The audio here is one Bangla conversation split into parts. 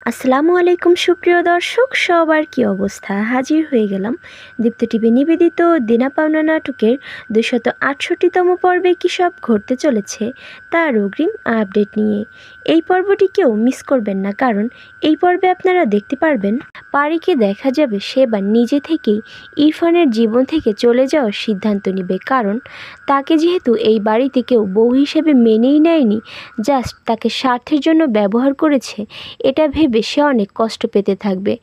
আসসালামু আলাইকুম সুপ্রিয় দর্শক, সবার কি অবস্থা? হাজির হয়ে গেলাম দীপ্ত টিভি নিবেদিত দেনা পাওনা নাটকের 268তম পর্বে কী সব ঘটতে চলেছে তার অগ্রিম আপডেট নিয়ে। এই পর্বটি কেউ মিস করবেন না, কারণ এই পর্বে আপনারা দেখতে পারবেন পারিকে দেখা যাবে সে এবার নিজে থেকেই ইরফানের জীবন থেকে চলে যাওয়ার সিদ্ধান্ত নেবে, কারণ তাকে যেহেতু এই বাড়িতে কেউ বউ হিসেবে মেনেই নেয়নি, জাস্ট তাকে স্বার্থের জন্য ব্যবহার করেছে, এটা ভেবে সে অনেক কষ্ট পেতে থাকবে।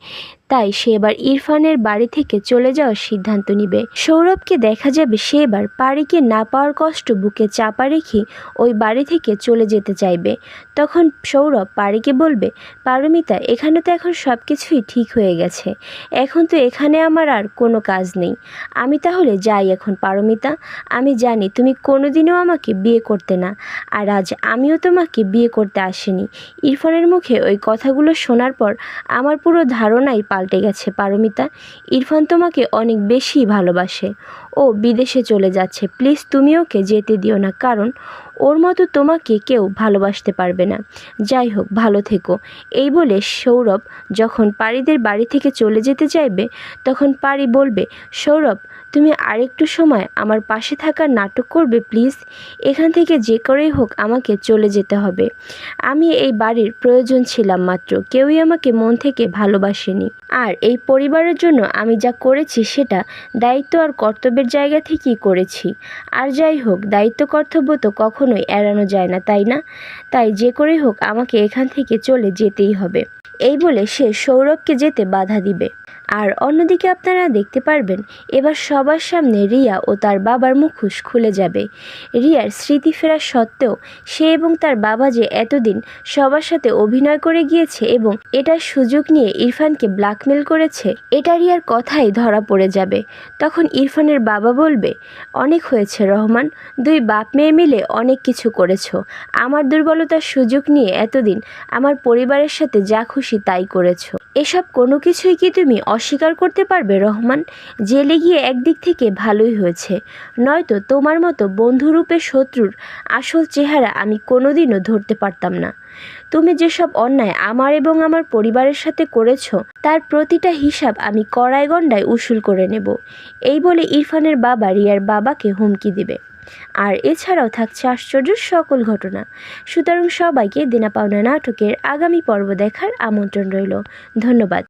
তাই সে এবার ইরফানের বাড়ি থেকে চলে যাওয়ার সিদ্ধান্ত নিবে। সৌরভকে দেখা যাবে সে এবার পারিকে না পাওয়ার কষ্ট বুকে চাপা রেখে ওই বাড়ি থেকে চলে যেতে চাইবে। তখন সৌরভ পারিকে বলবে, পারমিতা, এখানে তো এখন সব কিছুই ঠিক হয়ে গেছে, এখন তো এখানে আমার আর কোনো কাজ নেই, আমি তাহলে যাই এখন। পারমিতা, আমি জানি তুমি কোনোদিনও আমাকে বিয়ে করতে না, আর আজ আমিও তোমাকে বিয়ে করতে আসিনি। ইরফানের মুখে ওই কথাগুলো শোনার পর আমার পুরো ধারণাই পাল্টে গেছে। পারমিতা, ইরফান তোমাকে অনেক বেশি ভালোবাসে, ও বিদেশে চলে যাচ্ছে, প্লিজ তুমি ওকে যেতে দিও না, কারণ ওর মতো তোমাকে কেউ ভালোবাসতে পারবে না। যাই হোক, ভালো থেকো। এই বলে সৌরভ যখন পারিদের বাড়ি থেকে চলে যেতে চাইবে, তখন পারি বলবে, সৌরভ, তুমি আরেকটু সময় আমার পাশে থাকার নাটক করবে প্লিজ, এখান থেকে যে করেই হোক আমাকে চলে যেতে হবে। আমি এই বাড়ির প্রয়োজন ছিলাম মাত্র, কেউই আমাকে মন থেকে ভালোবাসেনি, আর এই পরিবারের জন্য আমি যা করেছি সেটা দায়িত্ব আর কর্তব্যের জায়গা থেকেই করেছি। আর যাই হোক, দায়িত্ব কর্তব্য তো কখনোই এড়ানো যায় না, তাই না? তাই যে করেই হোক আমাকে এখান থেকে চলে যেতেই হবে। এই বলে সে সৌরভকে যেতে বাধা দিবে। আর অন্যদিকে আপনারা দেখতে পারবেন এবার সবার সামনে রিয়া ও তার বাবার মুখোশ খুলে যাবে। রিয়ার স্মৃতি ফেরা সত্ত্বেও সে এবং তার বাবা যে এতদিন সবার সাথে অভিনয় করে গিয়েছে এবং এটার সুযোগ নিয়ে ইরফানকে ব্ল্যাকমেল করেছে, এটা রিয়ার কথাই ধরা পড়ে যাবে। তখন ইরফানের বাবা বলবে, অনেক হয়েছে রহমান, দুই বাপ মেয়ে মিলে অনেক কিছু করেছো, আমার দুর্বলতার সুযোগ নিয়ে এতদিন আমার পরিবারের সাথে যা খুশি তাই করেছো, এসব কোনো কিছুই কি তুমি অস্বীকার করতে পারবে রহমান? জেলে গিয়ে একদিক থেকে ভালোই হয়েছে, নয়তো তোমার মতো বন্ধুরূপে শত্রুর আসল চেহারা আমি কোনোদিনও ধরতে পারতাম না। তুমি যেসব অন্যায় আমার এবং আমার পরিবারের সাথে করেছো তার প্রতিটা হিসাব আমি কড়ায় গণ্ডায় উসুল করে নেব। এই বলে ইরফানের বাবা রিয়ার বাবাকে হুমকি দিবে। আর এছাড়াও থাকছে আশ্চর্য সকল ঘটনা। সুতরাং সবাইকে দেনা পাওনা নাটকের আগামী পর্ব দেখার আমন্ত্রণ রইল। ধন্যবাদ।